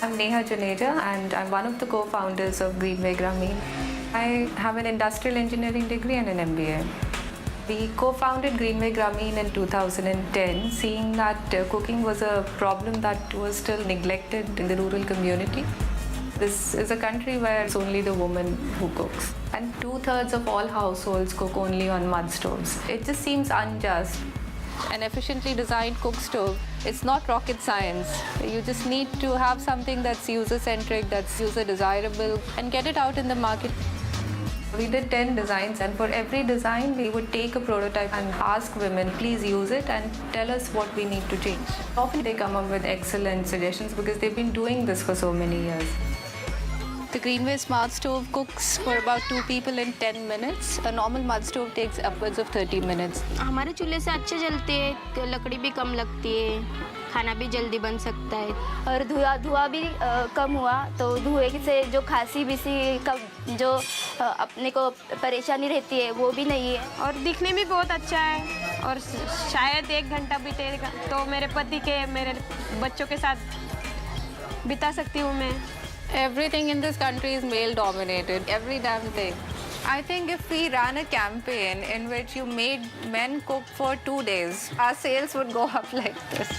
I'm Neha Juneja and I'm one of the co-founders of Greenway. I have an industrial engineering degree and an MBA. We co-founded Greenway in 2010, seeing that cooking was a problem that was still neglected in the rural community. This is a country where it's only the woman who cooks. And 2/3 of all households cook only on mud stoves. It just seems unjust. An efficiently designed cook stove, it's not rocket science. You just need to have something that's user-centric, that's user-desirable, and get it out in the market. We did 10 designs, and for every design, we would take a prototype and ask women, please use it and tell us what we need to change. Often they come up with excellent suggestions because they've been doing this for so many years. The Greenway Smart Stove cooks for about 2 people in 10 minutes. A normal mud stove takes upwards of 30 minutes. हमारे चूल्हे से अच्छे जलते हैं, लकड़ी भी कम लगती है, खाना भी जल्दी बन सकता है और धुआं भी कम हुआ, तो धुएं से जो खांसी बीसी का जो अपने को परेशानी रहती है वो भी नहीं है और दिखने में बहुत अच्छा है और शायद 1 घंटा बीतेगा तो मेरे पति के मेरे बच्चों के साथ बिता सकती हूँ मैं. Everything in this country is male dominated, every damn thing. I think if we ran a campaign in which you made men cook for 2 days, our sales would go up like this.